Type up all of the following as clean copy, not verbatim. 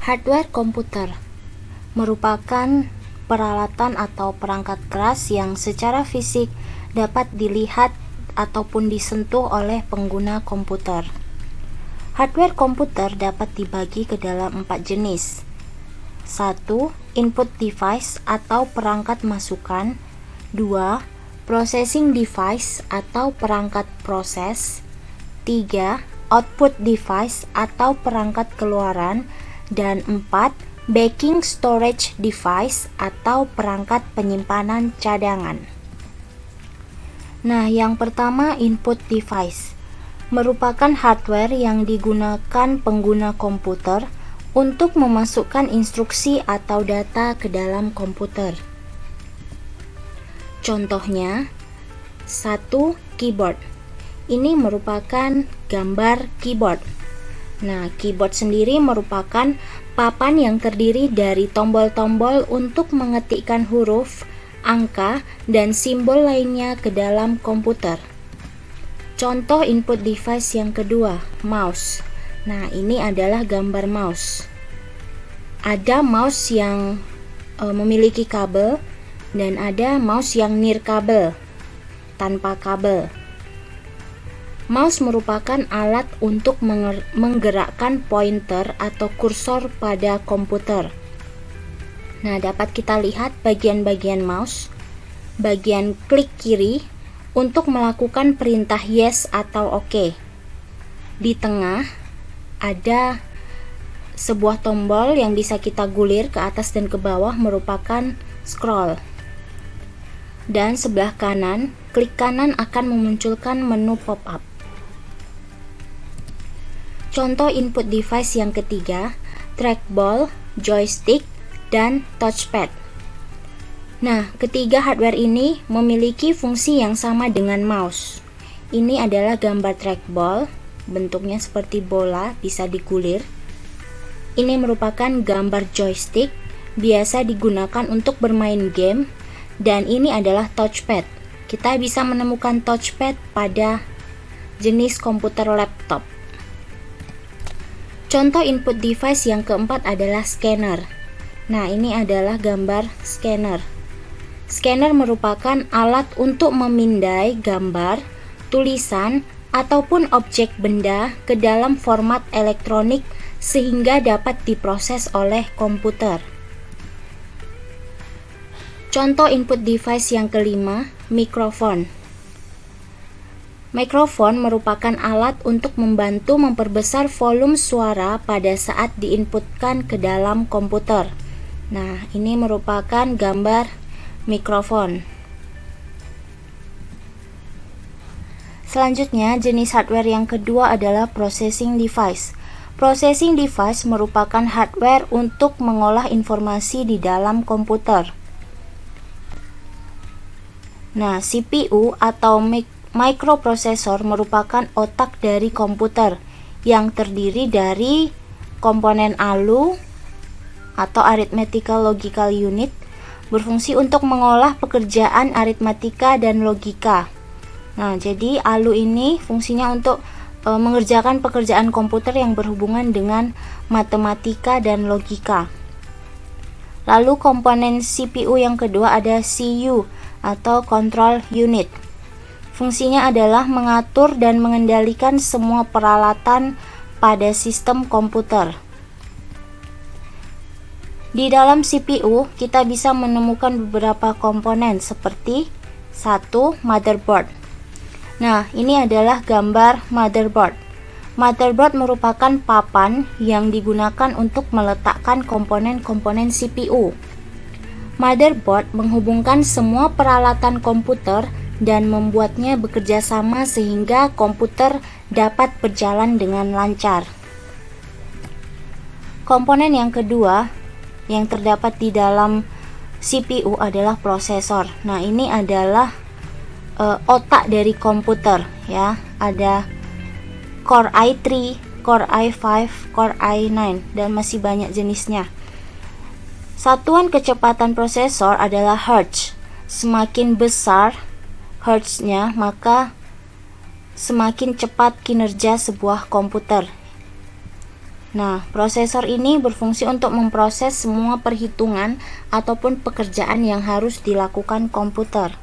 Hardware komputer merupakan peralatan atau perangkat keras yang secara fisik dapat dilihat ataupun disentuh oleh pengguna komputer. Hardware komputer dapat dibagi ke dalam 4 jenis. 1. Input device atau perangkat masukan. 2. Processing device atau perangkat proses. 3. Output device atau perangkat keluaran. Dan 4. Backing storage device atau perangkat penyimpanan cadangan. Nah, yang pertama input device merupakan hardware yang digunakan pengguna komputer untuk memasukkan instruksi atau data ke dalam komputer. Contohnya, 1. Keyboard. Ini merupakan gambar keyboard. Nah, keyboard sendiri merupakan papan yang terdiri dari tombol-tombol untuk mengetikkan huruf, angka, dan simbol lainnya ke dalam komputer. Contoh input device yang kedua, mouse. Nah, ini adalah gambar mouse. Ada mouse yang memiliki kabel dan ada mouse yang nirkabel, tanpa kabel. Mouse merupakan alat untuk menggerakkan pointer atau kursor pada komputer. Nah, dapat kita lihat bagian-bagian mouse. Bagian klik kiri untuk melakukan perintah yes atau OK. Di tengah ada sebuah tombol yang bisa kita gulir ke atas dan ke bawah merupakan scroll. Dan sebelah kanan, klik kanan akan memunculkan menu pop-up. Contoh input device yang ketiga, trackball, joystick, dan touchpad. Nah, ketiga hardware ini memiliki fungsi yang sama dengan mouse. Ini adalah gambar trackball, bentuknya seperti bola, bisa digulir. Ini merupakan gambar joystick, biasa digunakan untuk bermain game. Dan ini adalah touchpad. Kita bisa menemukan touchpad pada jenis komputer laptop. Contoh input device yang keempat adalah scanner. Nah, ini adalah gambar scanner. Scanner merupakan alat untuk memindai gambar, tulisan, ataupun objek benda ke dalam format elektronik sehingga dapat diproses oleh komputer. Contoh input device yang kelima, mikrofon. Mikrofon merupakan alat untuk membantu memperbesar volume suara pada saat diinputkan ke dalam komputer. Nah, ini merupakan gambar mikrofon. Selanjutnya, jenis hardware yang kedua adalah processing device. Processing device merupakan hardware untuk mengolah informasi di dalam komputer. Nah, CPU atau microprocessor merupakan otak dari komputer yang terdiri dari komponen ALU atau arithmetical logical unit, berfungsi untuk mengolah pekerjaan aritmatika dan logika. Nah, jadi ALU ini fungsinya untuk mengerjakan pekerjaan komputer yang berhubungan dengan matematika dan logika. Lalu komponen CPU yang kedua ada CU atau control unit. Fungsinya adalah mengatur dan mengendalikan semua peralatan pada sistem komputer. Di dalam CPU, kita bisa menemukan beberapa komponen seperti 1. Motherboard. Nah, ini adalah gambar motherboard. Motherboard merupakan papan yang digunakan untuk meletakkan komponen-komponen CPU. Motherboard menghubungkan semua peralatan komputer dan membuatnya bekerja sama sehingga komputer dapat berjalan dengan lancar. Komponen yang kedua yang terdapat di dalam CPU adalah prosesor. Nah, ini adalah otak dari komputer ya. Ada Core i3, Core i5, Core i9 dan masih banyak jenisnya. Satuan kecepatan prosesor adalah Hertz. semakin besar hertznya, maka semakin cepat kinerja sebuah komputer. Nah, prosesor ini berfungsi untuk memproses semua perhitungan ataupun pekerjaan yang harus dilakukan komputer.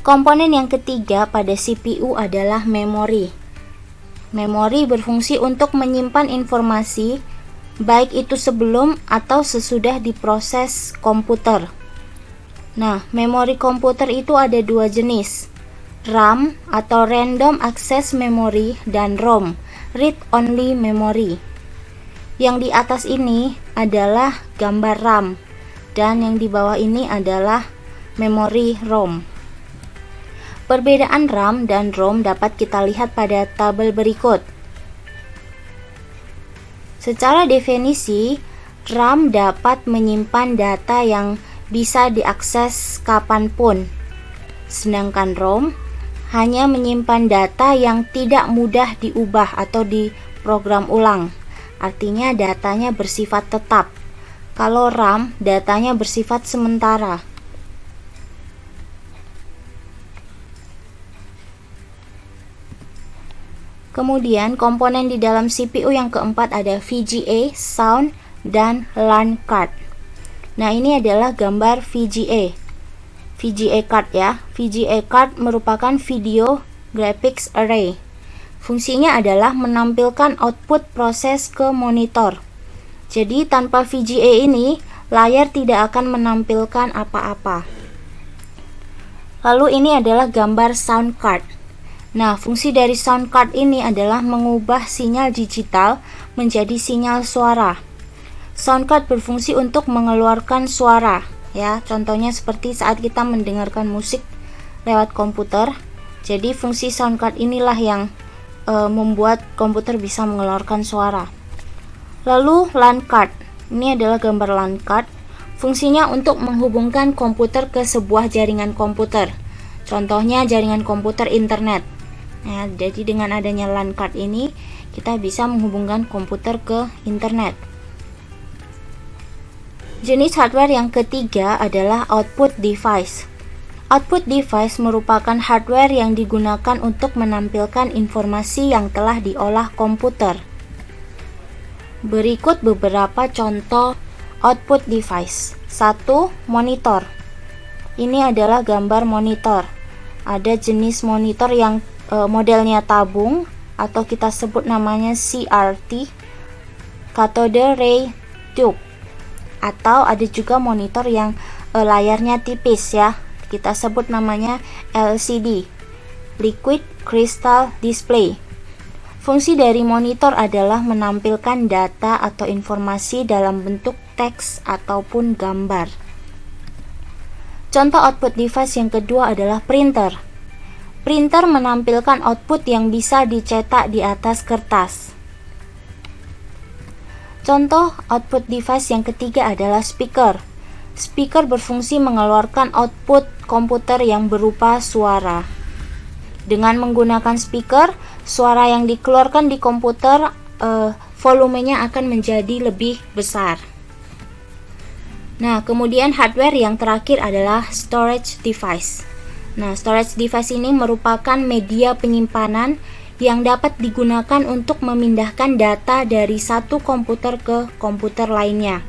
Komponen yang ketiga pada CPU adalah memori. Memori berfungsi untuk menyimpan informasi, baik itu sebelum atau sesudah diproses komputer. Nah, memori komputer itu ada dua jenis, RAM atau Random Access Memory dan ROM, Read Only Memory. Yang di atas ini adalah gambar RAM dan yang di bawah ini adalah memori ROM. Perbedaan RAM dan ROM dapat kita lihat pada tabel berikut. Secara definisi, RAM dapat menyimpan data yang bisa diakses kapanpun, sedangkan ROM hanya menyimpan data yang tidak mudah diubah atau diprogram ulang. Artinya datanya bersifat tetap. Kalau RAM, datanya bersifat sementara. Kemudian komponen di dalam CPU yang keempat ada VGA, sound, dan LAN card. Nah, ini adalah gambar VGA. VGA card ya. VGA card merupakan Video Graphics Array. Fungsinya adalah menampilkan output proses ke monitor. Jadi tanpa VGA ini, layar tidak akan menampilkan apa-apa. Lalu ini adalah gambar sound card. Nah, fungsi dari sound card ini adalah mengubah sinyal digital menjadi sinyal suara. Sound card berfungsi untuk mengeluarkan suara, ya. Contohnya seperti saat kita mendengarkan musik lewat komputer. Jadi fungsi sound card inilah yang membuat komputer bisa mengeluarkan suara. Lalu LAN card. Ini adalah gambar LAN card. Fungsinya untuk menghubungkan komputer ke sebuah jaringan komputer. Contohnya jaringan komputer internet. Nah, jadi dengan adanya LAN card ini kita bisa menghubungkan komputer ke internet. Jenis hardware yang ketiga adalah output device. Output device merupakan hardware yang digunakan untuk menampilkan informasi yang telah diolah komputer. Berikut beberapa contoh output device. 1. Monitor. Ini adalah gambar monitor. Ada jenis monitor yang modelnya tabung atau kita sebut namanya CRT, cathode ray tube, atau ada juga monitor yang layarnya tipis ya, kita sebut namanya LCD, liquid crystal display. Fungsi dari monitor adalah menampilkan data atau informasi dalam bentuk teks ataupun gambar. Contoh output device yang kedua adalah printer. Printer menampilkan output yang bisa dicetak di atas kertas. Contoh output device yang ketiga adalah speaker. Speaker berfungsi mengeluarkan output komputer yang berupa suara. Dengan menggunakan speaker, suara yang dikeluarkan di komputer volumenya akan menjadi lebih besar. Nah, kemudian hardware yang terakhir adalah storage device. Nah, storage device ini merupakan media penyimpanan yang dapat digunakan untuk memindahkan data dari satu komputer ke komputer lainnya.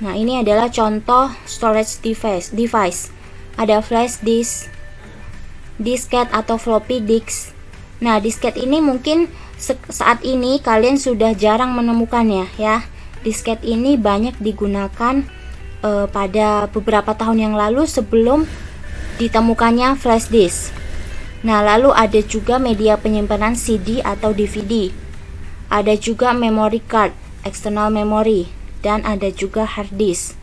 Nah, ini adalah contoh storage device. Ada flash disk, disket atau floppy disk. Nah, disket ini mungkin saat ini kalian sudah jarang menemukannya ya. Disket ini banyak digunakan pada beberapa tahun yang lalu sebelum ditemukannya flash disk. Nah, lalu ada juga media penyimpanan CD atau DVD. Ada juga memory card, external memory, dan ada juga hard disk.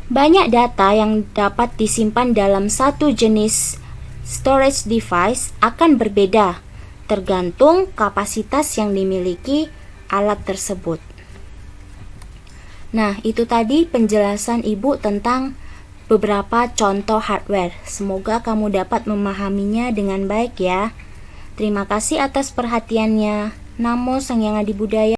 Banyak data yang dapat disimpan dalam satu jenis storage device akan berbeda tergantung kapasitas yang dimiliki alat tersebut. Nah, itu tadi penjelasan Ibu tentang beberapa contoh hardware. Semoga kamu dapat memahaminya dengan baik ya. Terima kasih atas perhatiannya. Namo Sang Hyang Adi Budaya.